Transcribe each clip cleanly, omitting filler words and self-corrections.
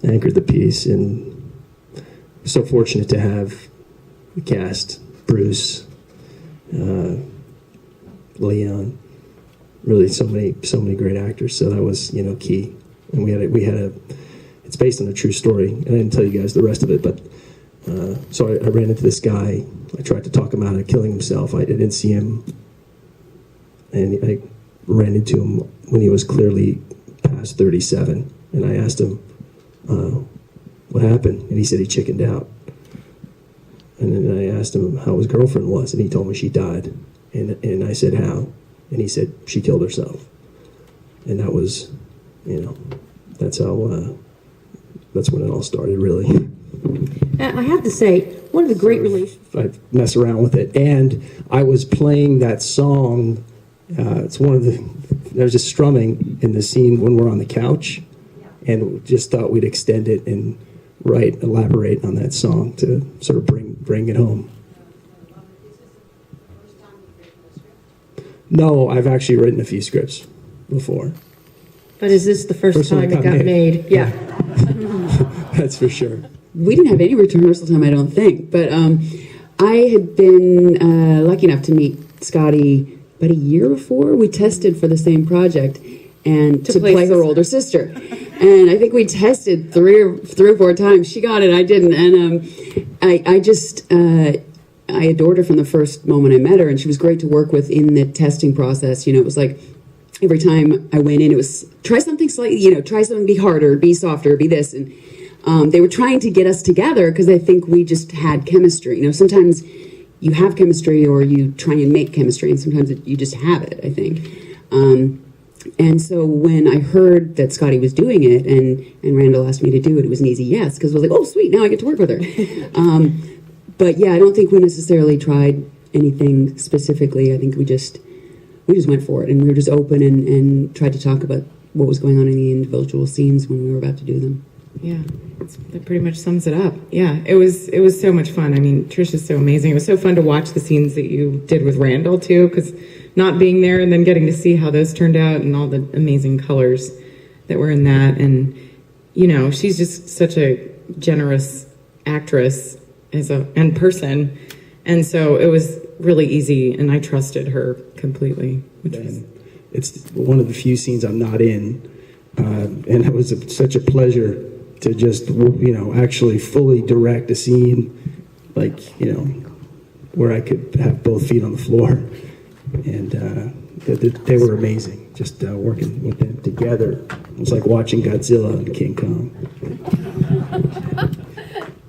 anchored the piece, and so fortunate to have the cast, Bruce, Leon, really so many great actors. So that was key. And we had a it's based on a true story, and I didn't tell you guys the rest of it, but so I ran into this guy. I tried to talk him out of killing himself. I didn't see him, and I ran into him when he was clearly past 37, and I asked him what happened, and he said he chickened out. And then I asked him how his girlfriend was, and he told me she died. And I said, how? And he said she killed herself. And that was, that's how, that's when it all started, really. I have to say, one of the great I mess around with it. And I was playing that song. It's one of the, there's just strumming in the scene when we're on the couch. And just thought we'd extend it and elaborate on that song to sort of bring it home. No, I've actually written a few scripts before. But is this the first time it got made? Yeah. That's for sure. We didn't have any rehearsal time, I don't think. But I had been lucky enough to meet Scotty about a year before. We tested for the same project and to play her older sister. And I think we tested three or four times. She got it, I didn't. And I adored her from the first moment I met her, and she was great to work with in the testing process. It was like every time I went in, it was try something slightly, try something, be harder, be softer, be this. And they were trying to get us together because I think we just had chemistry. Sometimes you have chemistry or you try and make chemistry, and sometimes you just have it, I think. And so when I heard that Scotty was doing it and Randall asked me to do it, it was an easy yes, because I was like, oh, sweet, now I get to work with her. But yeah, I don't think we necessarily tried anything specifically. I think we just went for it, and we were just open and tried to talk about what was going on in the individual scenes when we were about to do them. Yeah, that pretty much sums it up. Yeah, it was so much fun. I mean, Trisha's so amazing. It was so fun to watch the scenes that you did with Randall too, because not being there and then getting to see how those turned out and all the amazing colors that were in that. And she's just such a generous actress and person, and so it was really easy, and I trusted her completely. It's one of the few scenes I'm not in, and it was such a pleasure to just actually fully direct a scene, where I could have both feet on the floor, and they were amazing. Just working with them together, it was like watching Godzilla and King Kong.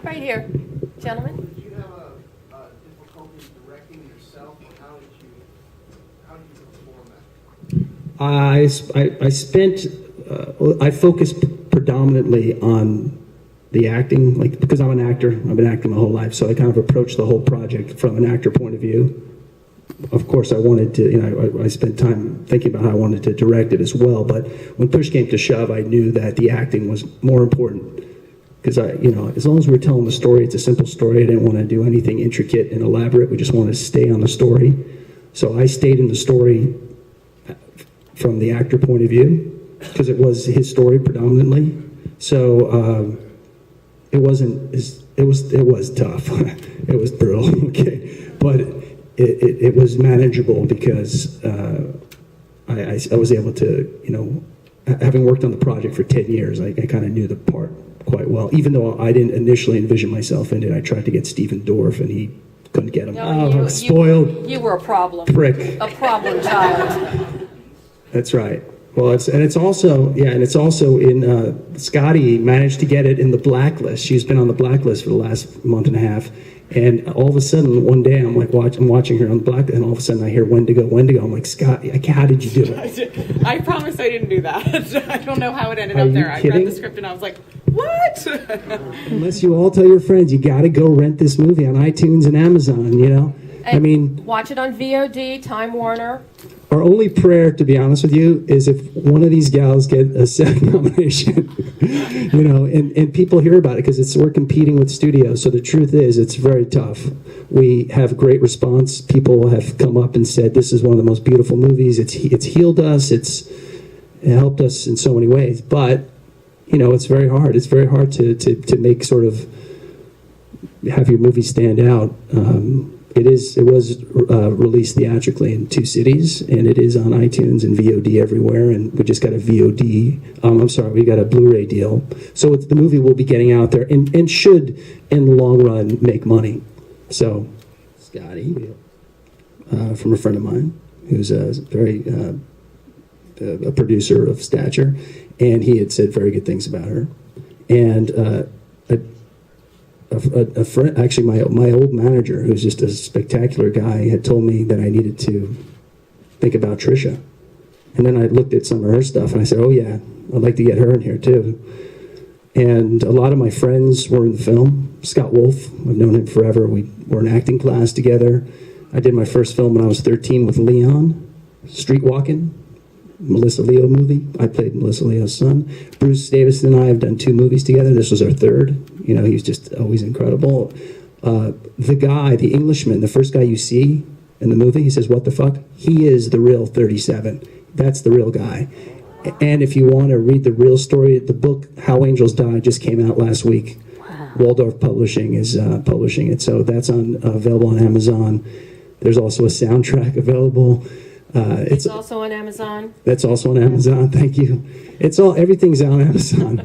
Right here, gentlemen. Did you have a difficulty directing yourself, or how did you perform that? I focused predominantly on the acting, because I'm an actor. I've been acting my whole life, so I kind of approached the whole project from an actor point of view. Of course, I wanted to, I spent time thinking about how I wanted to direct it as well, but when push came to shove, I knew that the acting was more important. Because as long as we were telling the story, it's a simple story. I didn't want to do anything intricate and elaborate. We just wanted to stay on the story. So I stayed in the story from the actor point of view, because it was his story predominantly. So it was tough. It was brutal, okay, but it was manageable because I was able to, having worked on the project for 10 years, I kind of knew the part quite well. Even though I didn't initially envision myself in it, I tried to get Stephen Dorff, and he couldn't get him. No, spoiled. You were a problem. Prick. A problem child. That's right. Well, it's also in Scotty managed to get it in the blacklist. She's been on the blacklist for the last month and a half, and all of a sudden one day I'm watching her on the blacklist, and all of a sudden I hear Wendigo. I'm like, Scott, how did you do it? I promise I didn't do that. I don't know how it ended up there. I read the script and I was like, what? Unless you all tell your friends, you got to go rent this movie on iTunes and Amazon. And watch it on VOD, Time Warner. Our only prayer, to be honest with you, is if one of these gals get a SAG nomination, and people hear about it, because we're competing with studios. So the truth is, it's very tough. We have great response. People have come up and said, this is one of the most beautiful movies. It's healed us. It helped us in so many ways, but you know, it's very hard. It's very hard to make sort of have your movie stand out. It was released theatrically in 2 cities, and it is on iTunes and VOD everywhere. And we just got a we got a Blu-ray deal. So the movie will be getting out there and should, in the long run, make money. So, Scotty, from a friend of mine, who's a very a producer of stature, and he had said very good things about her. And a friend, actually my old manager, who's just a spectacular guy, had told me that I needed to think about Trisha. And then I looked at some of her stuff and I said, oh yeah, I'd like to get her in here too. And a lot of my friends were in the film. Scott Wolf, I've known him forever. We were in acting class together. I did my first film when I was 13 with Leon, Street Walking, Melissa Leo movie. I played Melissa Leo's son. Bruce Davison and I have done 2 movies together. This was our 3rd. You know, he's just always incredible. The guy, the Englishman, the first guy you see in the movie, he says, "What the fuck?" He is the real 37. That's the real guy. And if you want to read the real story, the book How Angels Die just came out last week. Wow. Waldorf Publishing is publishing it, so that's available on Amazon. There's also a soundtrack available. It's also on Amazon. That's also on Amazon. Thank you. Everything's on Amazon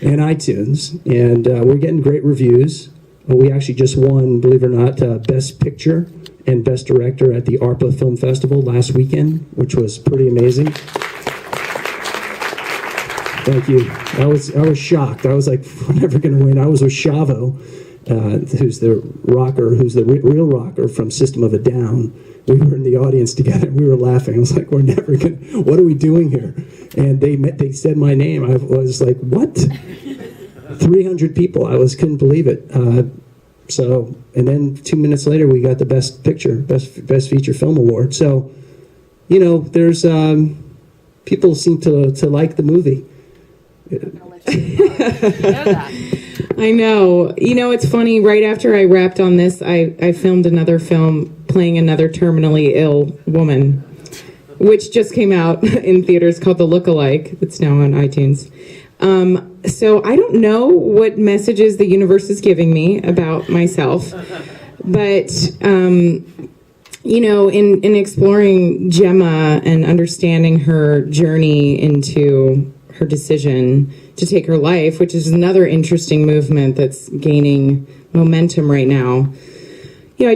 and iTunes, and we're getting great reviews. We actually just won, believe it or not, Best Picture and Best Director at the ARPA Film Festival last weekend, which was pretty amazing. Thank you. I was shocked. I was like, we're never going to win. I was with Shavo, who's the real rocker from System of a Down. We were in the audience together. We were laughing. I was like, we're never going to, what are we doing here? And they said my name. I was like, what? 300 people. Couldn't believe it. And then 2 minutes later, we got the Best Picture, Best Feature Film Award. So, you know, there's, people seem to like the movie. I know. You know, it's funny. Right after I wrapped on this, I filmed another film playing another terminally ill woman, which just came out in theaters, called The Lookalike. It's now on iTunes. So I don't know what messages the universe is giving me about myself, but you know, in exploring Gemma and understanding her journey into her decision to take her life, which is another interesting movement that's gaining momentum right now. You know, I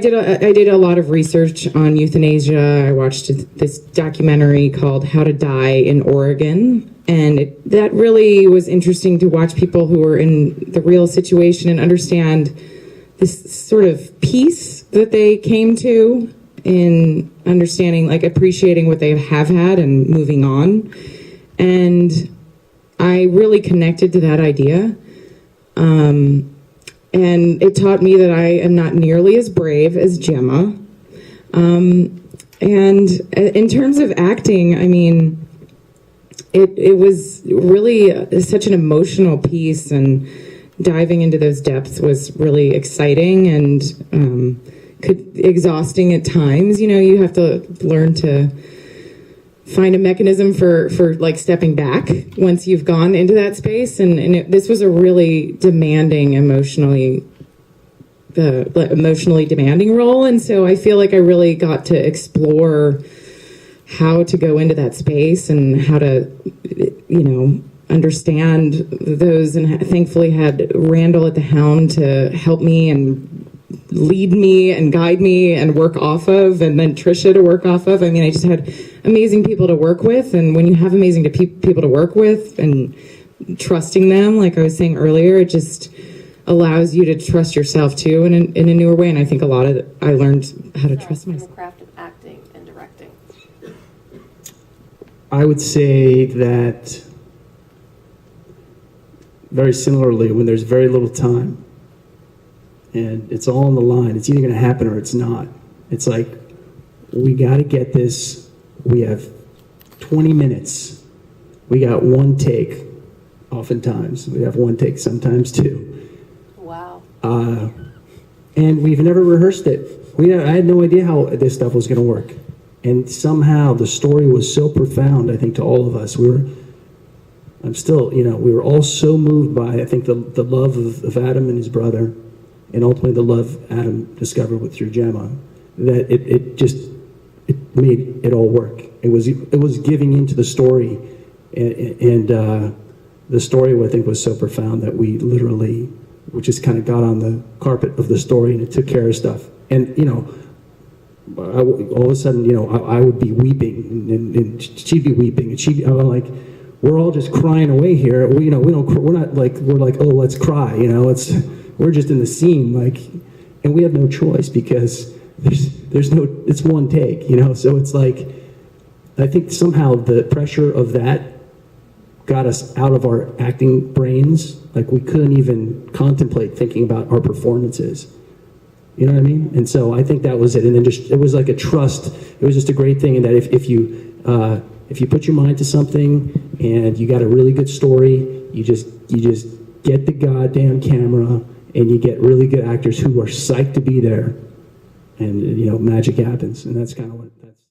did a lot of research on euthanasia. I watched this documentary called How to Die in Oregon, and that really was interesting to watch people who were in the real situation and understand this sort of peace that they came to in understanding, like appreciating what they have had and moving on. And I really connected to that idea. And it taught me that I am not nearly as brave as Gemma. And in terms of acting, I mean, it was really such an emotional piece, and diving into those depths was really exciting and exhausting at times. You know, you have to learn to find a mechanism for like stepping back once you've gone into that space. And this was a really demanding, emotionally demanding role. And so I feel like I really got to explore how to go into that space and how to, you know, understand those. And thankfully had Randall at the helm to help me and lead me and guide me and work off of, and then Trisha to work off of. I mean, I just had amazing people to work with, and when you have amazing people to work with and trusting them, like I was saying earlier, it just allows you to trust yourself too in a newer way. And I think a lot of I learned how to trust myself. The craft of acting and directing. I would say that very similarly, when there's very little time and it's all on the line, it's either going to happen or it's not. It's like, we got to get this. We have 20 minutes. We got one take, oftentimes. We have one take, sometimes two. Wow. And we've never rehearsed it. I had no idea how this stuff was going to work. And somehow the story was so profound, I think, to all of us. We were I'm still, you know, we were all so moved by, I think, the love of Adam and his brother, and ultimately the love Adam discovered through Gemma, that it made it all work. It was giving into the story, and the story, I think, was so profound that we just kind of got on the carpet of the story, and it took care of stuff. And, you know, all of a sudden, you know, I would be weeping, and she'd be weeping, and I'm like, we're all just crying away here. We're not like, oh, let's cry, you know, we're just in the scene, like, and we have no choice because it's one take, you know, so it's like, I think somehow the pressure of that got us out of our acting brains. Like, we couldn't even contemplate thinking about our performances. You know what I mean? And so I think that was it. And then it was like a trust. It was just a great thing in that if you put your mind to something and you got a really good story, you just get the goddamn camera and you get really good actors who are psyched to be there, and, you know, magic happens. And that's kind of what that's.